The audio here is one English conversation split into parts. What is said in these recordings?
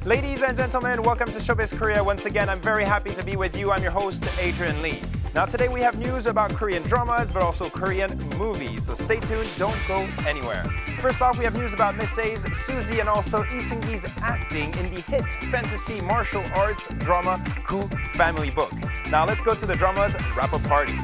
Ladies and gentlemen, welcome to Showbiz Korea. Once again, I'm very happy to be with you. I'm your host, Adrian Lee. Now today we have news about Korean dramas, but also Korean movies. So stay tuned, don't go anywhere. First off, we have news about Miss A's, Suzy, and also Lee Seung-gi's acting in the hit fantasy martial arts drama Koo Family Book. Now let's go to the drama's wrap-up party.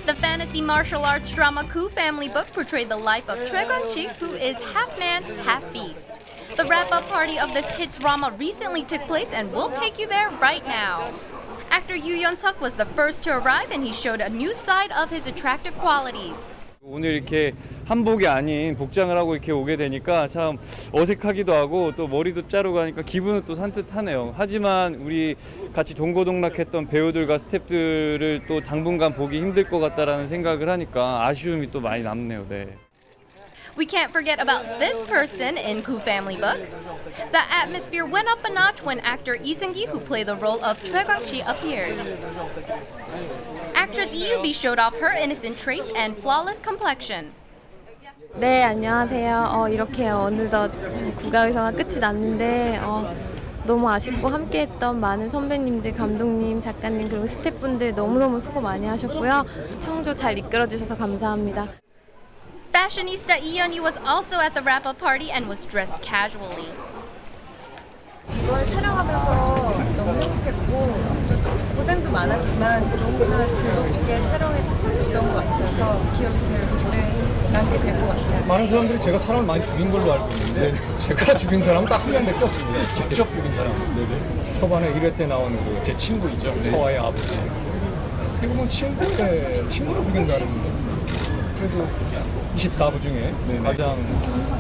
The fantasy martial arts drama Koo Family Book portrayed the life of Choi Kwang-chi, who is half man, half beast. The wrap-up party of this hit drama recently took place, and we'll take you there right now. Actor Yoo Yeon-suk was the first to arrive, and he showed a new side of his attractive qualities. 오늘 이렇게 한복이 아닌 복장을 하고 이렇게 오게 되니까 참 어색하기도 하고 또 머리도 자르고 하니까 기분은 또 산뜻하네요. 하지만 우리 같이 동고동락했던 배우들과 스태프들을 또 당분간 보기 힘들 것 같다라는 생각을 하니까 아쉬움이 또 많이 남네요. 네. We can't forget about this person in Koo Family Book. The atmosphere went up a notch when actor Lee Seung-gi, who played the role of Choi Kwang-chi, appeared. Actress Lee Yoo-bi showed off her innocent traits and flawless complexion. 네, 안녕하세요. 이렇게 어느덧 국가의사가 끝이 났는데 너무 아쉽고 함께했던 많은 선배님들, 감독님, 작가님 그리고 스태프분들 너무너무 수고 많이 하셨고요. 청조 잘 이끌어주셔서 감사합니다. Fashionista Lee Yeon-yu was also at the wrap-up party and was dressed casually. 이걸 촬영하면서 너무 행복했고 고생도 많았지만 너무나 즐겁게 촬영했던 것 같아서 기억이 제일 오래 남게 될 것 같아요. 많은 사람들이 제가 사람을 많이 죽인 걸로 알고 있는데 제가 죽인 사람은 딱 한 명밖에 없습니다. 직접 죽인 사람. 초반에 1회 때 나오는 제 친구이죠. 서아의 아버지. 어떻게 보면 친구로 죽인다는 그래도 24부 중에 가장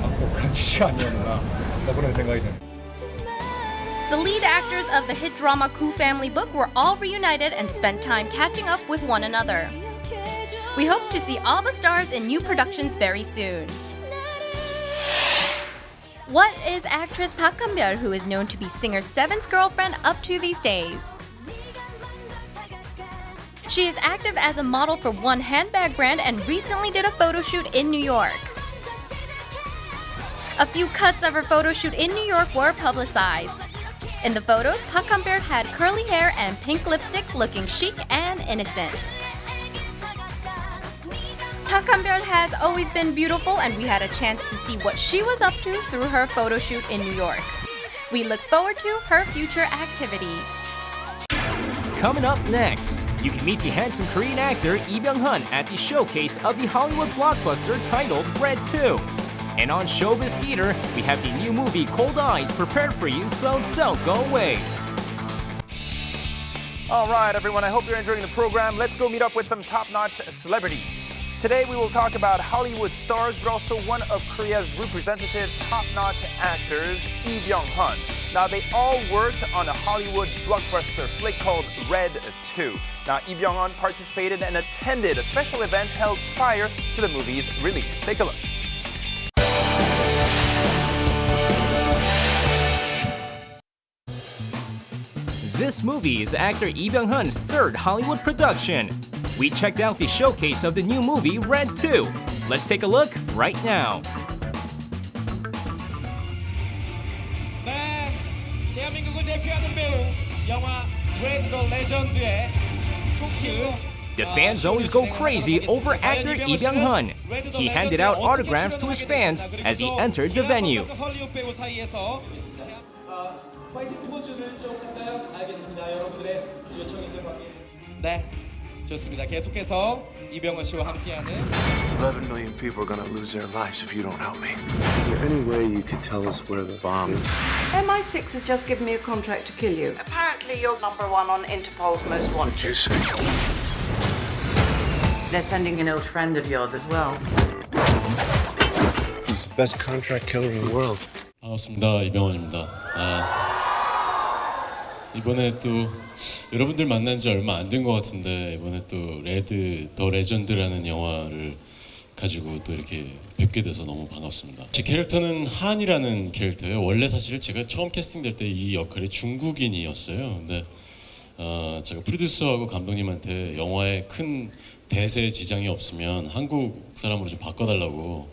악독한 짓이 아니었나 그런 생각이 듭니다. The lead actors of the hit drama Koo Family Book were all reunited and spent time catching up with one another. We hope to see all the stars in new productions very soon. What is actress Park Han-byul, who is known to be singer Seven's girlfriend, up to these days? She is active as a model for one handbag brand and recently did a photo shoot in New York. A few cuts of her photo shoot in New York were publicized. In the photos, Park Han-byul had curly hair and pink lipstick, looking chic and innocent. Park Han-byul has always been beautiful, and we had a chance to see what she was up to through her photo shoot in New York. We look forward to her future activities. Coming up next, you can meet the handsome Korean actor Lee Byung-hun at the showcase of the Hollywood blockbuster titled Red 2. And on Showbiz Theater, we have the new movie Cold Eyes prepared for you, so don't go away. All right, everyone, I hope you're enjoying the program. Let's go meet up with some top-notch celebrities. Today, we will talk about Hollywood stars, but also one of Korea's representative top-notch actors, Lee Byung-hun. Now, they all worked on a Hollywood blockbuster flick called Red 2. Now, Lee Byung-hun participated and attended a special event held prior to the movie's release. Take a look. This movie is actor Lee Byung-hun's third Hollywood production. We checked out the showcase of the new movie Red 2. Let's take a look right now. 네, 대한민국을 대표하는 배우 영화 레드 더 레전드의 쇼케이스. The fans always go crazy over actor Lee Byung-hun. He handed out autographs to his fans as he entered the venue. 헐리우드 배우 사이에서 파이팅 포즈를 좀 할까요? 알겠습니다. 여러분들의 요청인데 관계를. 네, 좋습니다. 계속해서 이병헌 씨와 함께하는 11 million people are gonna lose their lives if you don't help me. Is there any way you could tell us where the bomb is? MI6 has just given me a contract to kill you. Apparently you're #1 on Interpol's most wanted. What'd you say? They're sending an old friend of yours as well. He's the best contract killer in the world. 반갑습니다. 이병헌입니다. 이번에 또 여러분들 만난 지 얼마 안 된 것 같은데 이번에 또 레드 더 레전드라는 영화를 가지고 또 이렇게 뵙게 돼서 너무 반갑습니다. 제 캐릭터는 한이라는 캐릭터예요. 원래 사실 제가 처음 캐스팅될 때 이 역할이 중국인이었어요. 근데 제가 프로듀서하고 감독님한테 영화에 큰 대세 지장이 없으면 한국 사람으로 좀 바꿔달라고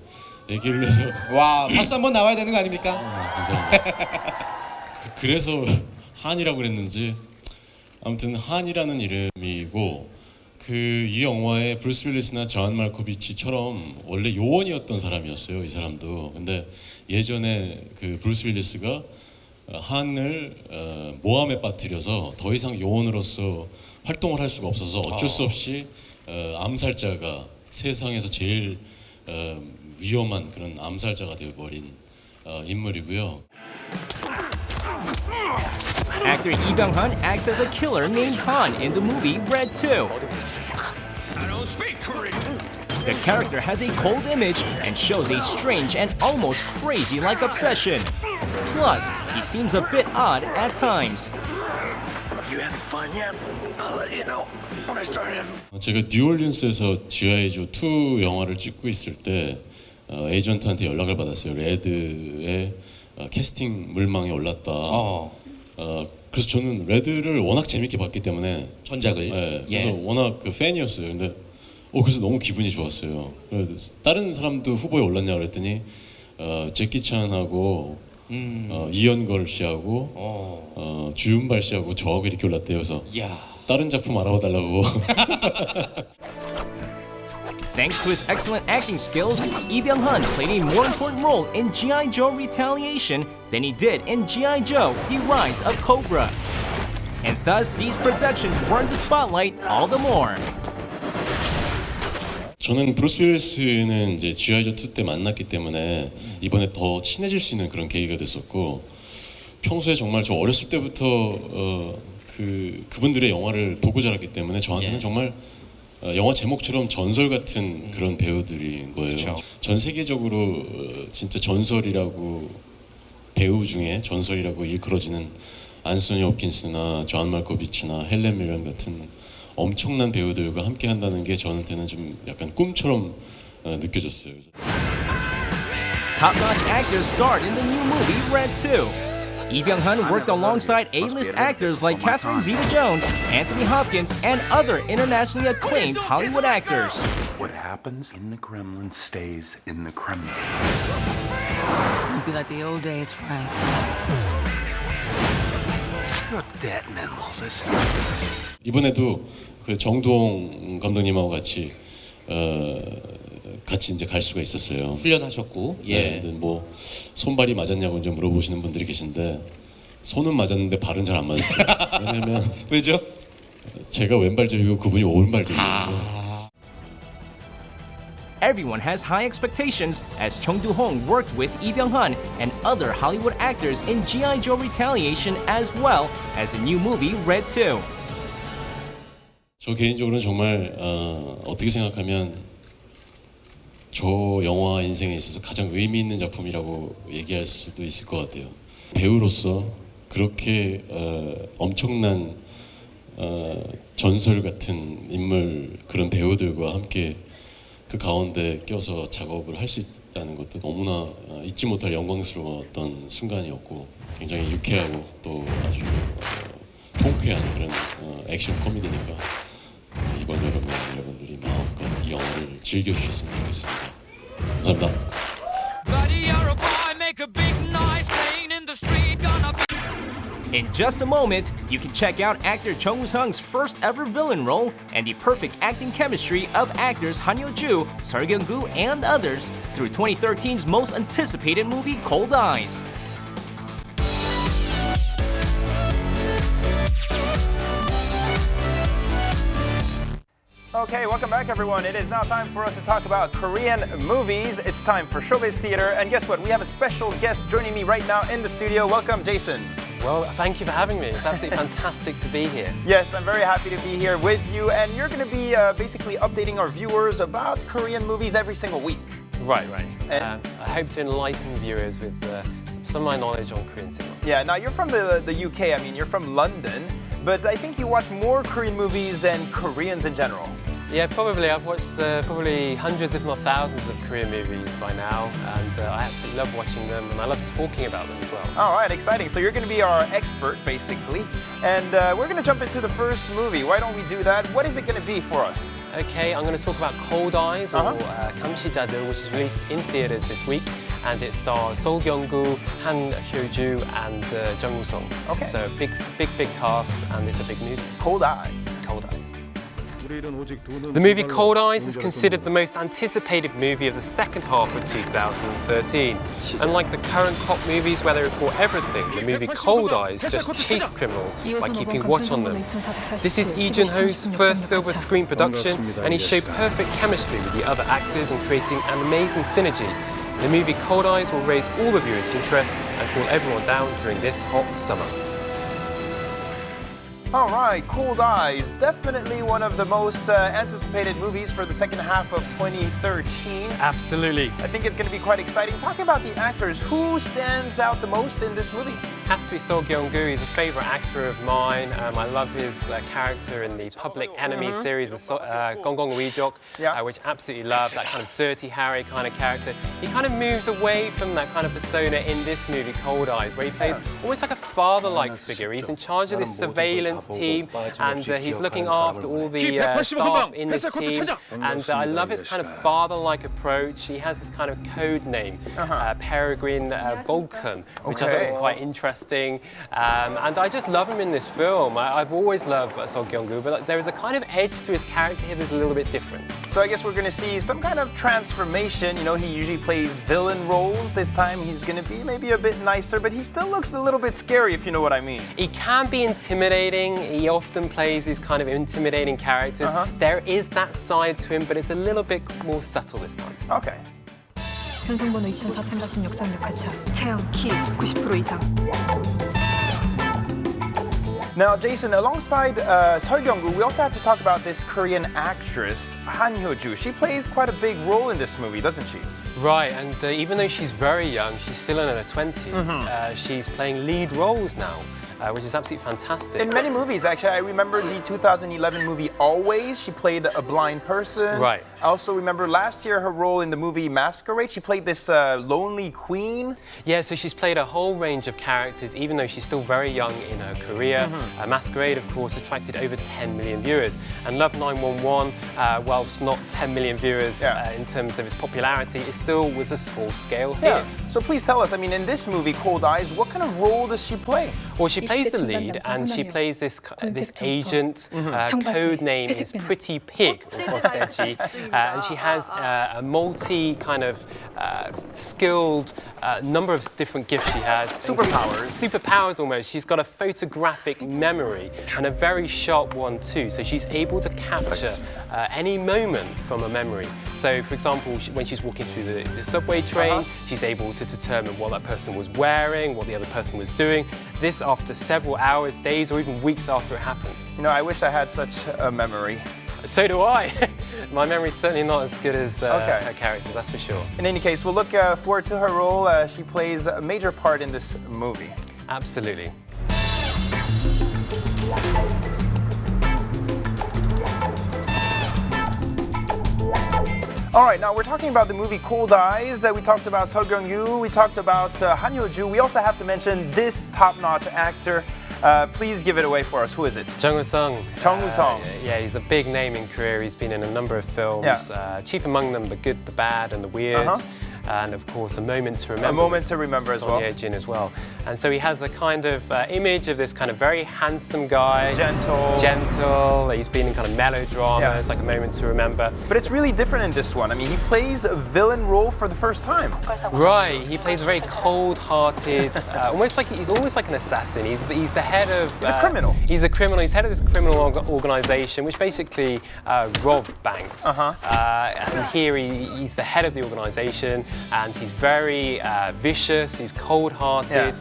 얘기를 해서 와, 박수 한번 나와야 되는 거 아닙니까? 감사합니다. 그래서 한이라고 그랬는지 아무튼 한이라는 이름이고 이 영화에 브루스 윌리스나 존 말코비치처럼 원래 요원이었던 사람이었어요. 이 사람도. 근데 예전에 그 브루스 윌리스가 한을 모함에 빠뜨려서 더 이상 요원으로서 활동을 할 수가 없어서 어쩔 수 없이 암살자가 세상에서 제일 위험한 그런 암살자가 되어버린 인물이고요. Actor Lee Byung-hun acts as a killer named Han in the movie Red 2. The character has a cold image and shows a strange and almost crazy-like obsession. Plus, he seems a bit odd at times. You having fun yet? I'll let you know when I start having. 제가 뉴올리언스에서 지하이조 2 영화를 찍고 있을 때 에이전트한테 연락을 받았어요. 레드의 캐스팅 물망에 올랐다. 그래서 저는 레드를 워낙 재밌게 봤기 때문에 전작을. 네, 그래서 워낙 그 팬이었어요. 근데 그래서 너무 기분이 좋았어요. 다른 사람도 후보에 올랐냐 그랬더니 제키 찬하고 이연걸 씨하고 주윤발 씨하고 저하고 이렇게 올랐대요. 그래서 다른 작품 알아봐 달라고. Thanks to his excellent acting skills, Lee Byung-hun played a more important role in G.I. Joe Retaliation than he did in G.I. Joe: The Rise of Cobra. And thus, these productions were in the spotlight all the more. 저는 브루스 윌리스는 이제 지하이조 2 때 만났기 때문에 이번에 더 친해질 수 있는 그런 계기가 됐었고, 평소에 정말 저 어렸을 때부터 그분들의 영화를 보고 자랐기 때문에 저한테는 정말 영화 제목처럼 전설 같은 그런 배우들인 거예요. 그쵸. 전 세계적으로 진짜 전설이라고, 배우 중에 전설이라고 일컬어지는 안소니 홉킨스나 존 말코비치나 헬렌 미런 같은 엄청난 배우들과 함께 한다는 게 저한테는 좀 약간 꿈처럼 느껴졌어요. Top-notch actors starred in the new movie Red 2. Lee Byung-hun worked alongside A-list actors like Catherine Zeta-Jones, Anthony Hopkins, and other internationally acclaimed Hollywood actors. What happens in the Kremlin stays in the Kremlin. It'll be like the old days, Frank. You're dead men, Moses. 이번에도 그 정동 감독님하고 같이 이제 갈 수가 있었어요. 훈련하셨고. 네, 근데 뭐 손발이 맞았냐고 이제 물어보시는 분들이 계신데 손은 맞았는데 발은 잘 안 맞았어요. 왜냐면 왜죠? 제가 왼발잡이고 그분이 오른발잡이거든요. Everyone has high expectations as Chung Do-hong worked with Lee Byung-hun and other Hollywood actors in G.I. Joe Retaliation as well as the new movie Red 2. 저 개인적으로는 정말 어떻게 생각하면 저 영화 인생에 있어서 가장 의미 있는 작품이라고 얘기할 수도 있을 것 같아요. 배우로서 그렇게 엄청난 전설 같은 인물, 그런 배우들과 함께 그 가운데 껴서 작업을 할 수 있다는 것도 너무나 잊지 못할 영광스러웠던 순간이었고, 굉장히 유쾌하고 또 아주 통쾌한 그런 액션 코미디니까 이번 여름에 여러분들이 마음껏 이 영화를 즐겨주셨으면 좋겠습니다. 감사합니다. In just a moment, you can check out actor Chung Woo-sung's first ever villain role and the perfect acting chemistry of actors Han Yo-ju, Seo Kyung-gu, and others through 2013's most anticipated movie, Cold Eyes. Okay, welcome back everyone. It is now time for us to talk about Korean movies. It's time for Showbiz Theater, and guess what? We have a special guest joining me right now in the studio. Welcome, Jason. Well, thank you for having me. It's absolutely fantastic to be here. Yes, I'm very happy to be here with you, and you're going to be basically updating our viewers about Korean movies every single week. Right. And I hope to enlighten viewers with some of my knowledge on Korean cinema. yeah, now you're from the UK. I mean, you're from London, but I think you watch more Korean movies than Koreans in general. Yeah, probably. I've watched probably hundreds, if not thousands, of Korean movies by now, and I absolutely love watching them, and I love talking about them as well. All right, exciting. So you're going to be our expert, basically, and we're going to jump into the first movie. Why don't we do that? What is it going to be for us? Okay, I'm going to talk about Cold Eyes, or 감시자들, which is released in theaters this week, and it stars Seo Kyung-gu, Han-byul, and Jung Woo-sung. Okay. So big cast, and it's a big movie. Cold Eyes. Cold Eyes. The movie Cold Eyes is considered the most anticipated movie of the second half of 2013. Unlike the current pop movies where they report everything, the movie Cold Eyes just chase criminals by keeping watch on them. This is Lee Byung-hun's first silver screen production, and he showed perfect chemistry with the other actors and creating an amazing synergy. The movie Cold Eyes will raise all the viewers' interest and cool everyone down during this hot summer. All right, Cold Eyes, definitely one of the most anticipated movies for the second half of 2013. Absolutely. I think it's going to be quite exciting. Talking about the actors, who stands out the most in this movie? Has to be Seo Kyung-gu. He's a favourite actor of mine. I love his character in the Public Enemy series of Gonggong Weejok, which I absolutely love, that kind of Dirty Harry kind of character. He kind of moves away from that kind of persona in this movie, Cold Eyes, where he plays almost like a father-like figure. He's in charge of this surveillance team, and he's looking after all the staff in this team, and I love his kind of father-like approach. He has this kind of code name, Peregrine Vulcan, which I thought was quite interesting, and I just love him in this film. I've always loved Seo Kyung-gu, but there is a kind of edge to his character here that's a little bit different. So I guess we're going to see some kind of transformation. You know, he usually plays villain roles. This time he's going to be maybe a bit nicer, but he still looks a little bit scary, if you know what I mean. He can be intimidating. He often plays these kind of intimidating characters. There is that side to him, but it's a little bit more subtle this time. Okay. 현성번호 2436-36 가차. 체형, 키 90% 이상. Now, Jason, alongside Seo Kyung-gu, we also have to talk about this Korean actress, Han-byul. She plays quite a big role in this movie, doesn't she? Right, and even though she's very young, she's still in her 20s, she's playing lead roles now. Which is absolutely fantastic. In many movies, actually. I remember the 2011 movie Always. She played a blind person. Right. I also remember last year her role in the movie Masquerade. She played this lonely queen. Yeah, so she's played a whole range of characters, even though she's still very young in her career. Masquerade, of course, attracted over 10 million viewers. And Love 911, whilst not 10 million viewers in terms of its popularity, it still was a small-scale hit. So please tell us, I mean, in this movie, Cold Eyes, what kind of role does she play? Well, she plays the lead, and she plays this agent. Code name is Pretty Pig, or Deji, and she has a multi kind of skilled number of different gifts she has. Superpowers almost. She's got a photographic memory and a very sharp one too. So she's able to capture any moment from a memory. So, for example, when she's walking through the subway train, she's able to determine what that person was wearing, what the other person was doing. This after several hours, days, or even weeks after it happened. You know, I wish I had such a memory. So do I. My memory's certainly not as good as her character, that's for sure. In any case, we'll look forward to her role. She plays a major part in this movie. Absolutely. All right, now we're talking about the movie Cold Eyes. We talked about Seo Kyung-gu. We talked about Han-byul. We also have to mention this top-notch actor. Please give it away for us. Who is it? Jung Woo-sung. Jung Woo-sung. Yeah, he's a big name in Korea. He's been in a number of films. Chief among them, The Good, the Bad, and the Weird. And of course, A Moment to Remember. A Moment to Remember as well. Son Ye-jin as well. And so he has a kind of image of this kind of very handsome guy. Gentle. He's been in kind of melodrama. It's like A Moment to Remember. But it's really different in this one. I mean, he plays a villain role for the first time. Right. He plays a very cold-hearted, almost like he's almost like an assassin. He's the head of. He's a criminal. He's a criminal. He's head of this criminal organization, which basically rob banks. And here he's the head of the organization. And he's very vicious, he's cold-hearted,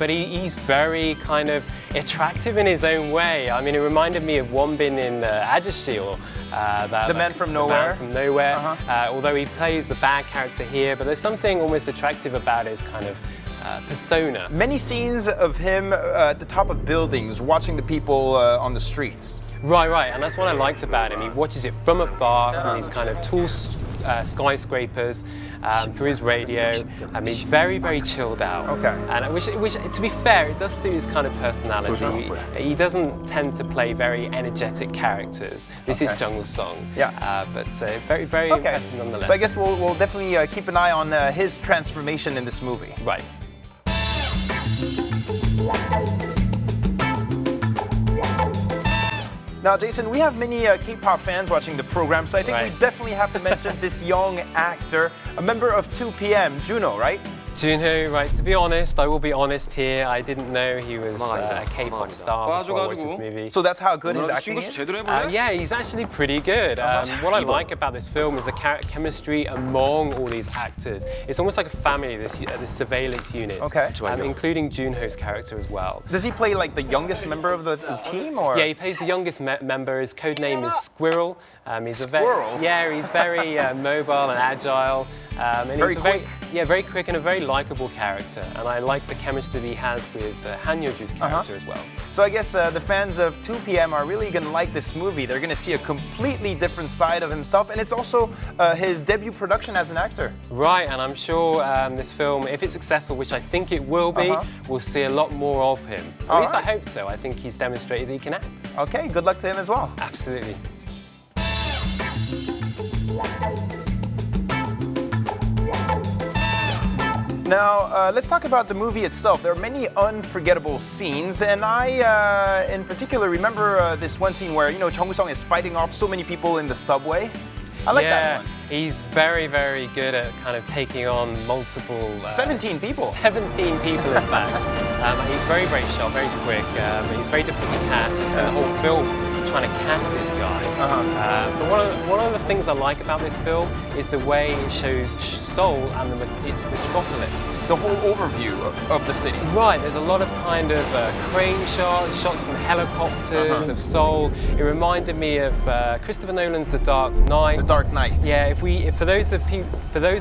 but he's very kind of attractive in his own way. I mean, it reminded me of Wonbin in Ajashi, or The Man from Nowhere. Although he plays a bad character here, but there's something almost attractive about his kind of persona. Many scenes of him at the top of buildings, watching the people on the streets. Right, and that's what I liked about him. He watches it from afar, from these kind of tall skyscrapers, through his radio. He's very, very chilled out. Okay. And which, to be fair, it does suit his kind of personality. He doesn't tend to play very energetic characters. This is Jung Woo-sung. Yeah. But very, very impressive nonetheless. So I guess we'll definitely keep an eye on his transformation in this movie. Right. Now, Jason, we have many K-pop fans watching the program, so I think we definitely have to mention this young actor, a member of 2PM, Junho, right? Junho, right, to be honest, I will be honest here, I didn't know he was a K-pop star before I watched this movie. So that's how good his acting is? Yeah, he's actually pretty good. What I like about this film is the chemistry among all these actors. It's almost like a family, this surveillance unit, including Junho's character as well. Does he play like the youngest member of the team? Or? Yeah, he plays the youngest member. His code name is Squirrel. He's Squirrel? He's very mobile and agile. And very quick. Very quick and a very likable character. And I like the chemistry that he has with Han-byul's character as well. So I guess the fans of 2PM are really going to like this movie. They're going to see a completely different side of himself, and it's also his debut production as an actor. Right, and I'm sure this film, if it's successful, which I think it will be, we'll see a lot more of him. At least I hope so. I think he's demonstrated that he can act. Okay, good luck to him as well. Absolutely. Now, let's talk about the movie itself. There are many unforgettable scenes, and I, in particular, remember this one scene where, Jung Woo-sung is fighting off so many people in the subway. I like that one. He's very, very good at kind of taking on multiple... 17 people. 17 people, in fact. He's very, very sharp, very quick. He's very difficult to catch. The whole film trying to catch this guy. But one of the things I like about this film is the way it shows Seoul and its metropolis. The whole overview of the city. Right, there's a lot of kind of crane shots from helicopters of Seoul. It reminded me of Christopher Nolan's The Dark Knight. The Dark Knight. Yeah, for those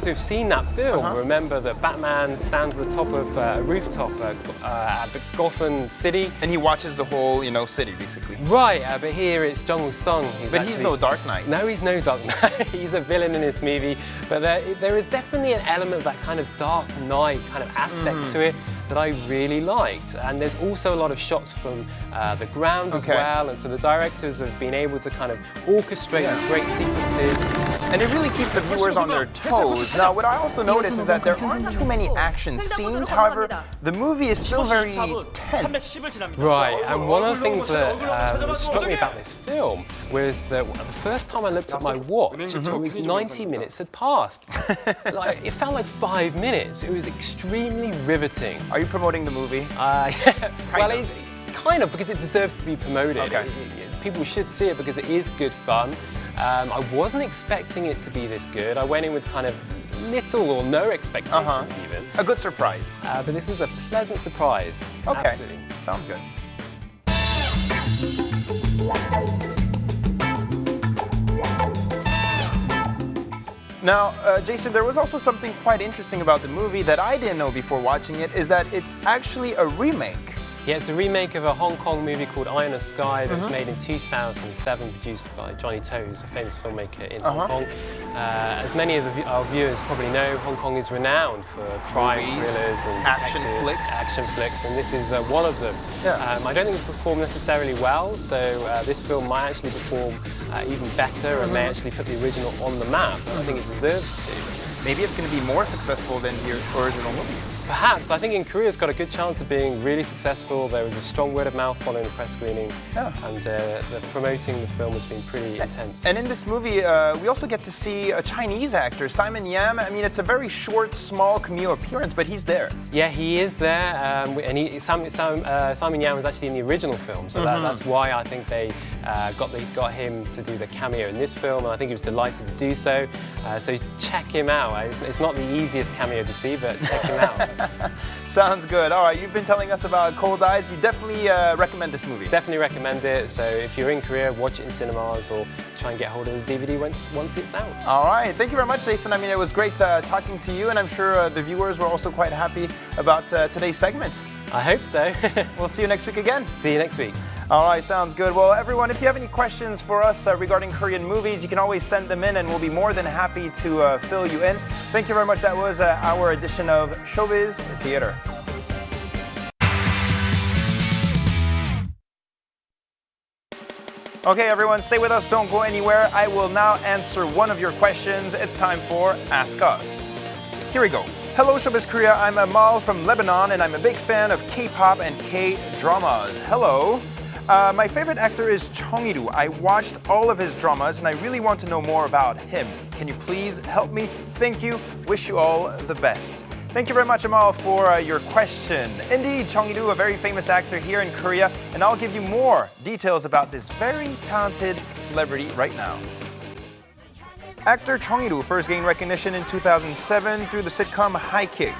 who've seen that film, remember that Batman stands at the top of a rooftop at the Gotham City. And he watches the whole, city, basically. Right, but here it's Jung Woo-sung. But he's no Dark Knight. No, he's no Dark Knight. He's a villain in this movie. But there is definitely an element of that kind of Dark Knight kind of aspect to it that I really liked. And there's also a lot of shots from the ground as well. And so the directors have been able to kind of orchestrate these great sequences. And it really keeps the viewers on their toes. Now, what I also notice is that there aren't too many action scenes. However, the movie is still very tense. Right, and one of the things that struck me about this film was that the first time I looked at my watch, it was 90 minutes had passed. It felt like 5 minutes. It was extremely riveting. Are you promoting the movie? Well, kind of, because it deserves to be promoted. People should see it because it is good fun. I wasn't expecting it to be this good. I went in with kind of little or no expectations even. A good surprise. But this was a pleasant surprise. Okay, Absolutely. Sounds good. Now, Jason, there was also something quite interesting about the movie that I didn't know before watching it, is that it's actually a remake. Yeah, it's a remake of a Hong Kong movie called Eye in the Sky that was made in 2007, produced by Johnny To, who's a famous filmmaker in Hong Kong. As many of our viewers probably know, Hong Kong is renowned for crime thrillers and action flicks, and this is one of them. I don't think it performed necessarily well, so this film might actually perform even better and may actually put the original on the map, and I think it deserves to. Maybe it's going to be more successful than the original movie. Perhaps. I think in Korea it's got a good chance of being really successful. There was a strong word of mouth following the press screening, and promoting the film has been pretty intense. And in this movie, we also get to see a Chinese actor, Simon Yam. I mean, it's a very short, small cameo appearance, but he's there. Yeah, he is there, and Simon Yam was actually in the original film, so that's why I think they got him to do the cameo in this film, and I think he was delighted to do so. So check him out. It's not the easiest cameo to see, but check him out. Sounds good. All right, you've been telling us about Cold Eyes. You definitely recommend this movie. Definitely recommend it. So if you're in Korea, watch it in cinemas or try and get hold of the DVD once it's out. All right. Thank you very much, Jason. I mean, it was great talking to you, and I'm sure the viewers were also quite happy about today's segment. I hope so. We'll see you next week again. See you next week. All right, sounds good. Well, everyone, if you have any questions for us regarding Korean movies, you can always send them in and we'll be more than happy to fill you in. Thank you very much. That was our edition of Showbiz Theater. Okay, everyone, stay with us. Don't go anywhere. I will now answer one of your questions. It's time for Ask Us. Here we go. Hello, Showbiz Korea. I'm Amal from Lebanon, and I'm a big fan of K-pop and K-dramas. Hello. My favorite actor is Chung Il-woo. I watched all of his dramas, and I really want to know more about him. Can you please help me? Thank you. Wish you all the best. Thank you very much, Amal, for your question. Indeed, Chung Il-woo, a very famous actor here in Korea, and I'll give you more details about this very talented celebrity right now. Actor Chung Il-woo first gained recognition in 2007 through the sitcom High Kick.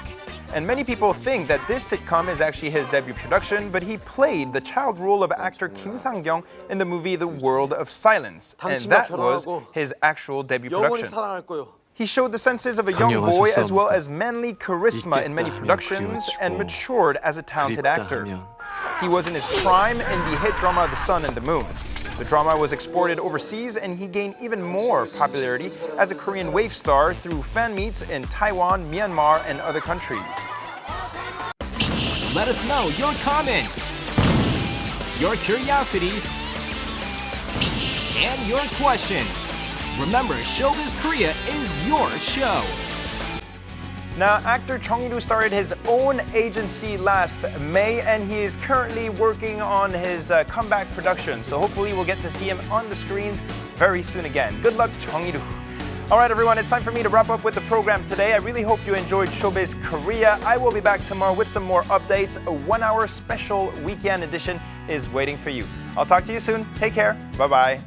And many people think that this sitcom is actually his debut production, but he played the child role of actor Kim Sang-kyung in the movie The World of Silence. And that was his actual debut production. He showed the senses of a young boy as well as manly charisma in many productions and matured as a talented actor. He was in his prime in the hit drama The Sun and the Moon. The drama was exported overseas and he gained even more popularity as a Korean wave star through fan meets in Taiwan, Myanmar, and other countries. Let us know your comments, your curiosities, and your questions. Remember, Showbiz Korea is your show. Now, actor Chung Il-woo started his own agency last May, and he is currently working on his comeback production. So hopefully we'll get to see him on the screens very soon again. Good luck, Chung Il-woo. All right, everyone, it's time for me to wrap up with the program today. I really hope you enjoyed Showbiz Korea. I will be back tomorrow with some more updates. A 1-hour special weekend edition is waiting for you. I'll talk to you soon. Take care. Bye-bye.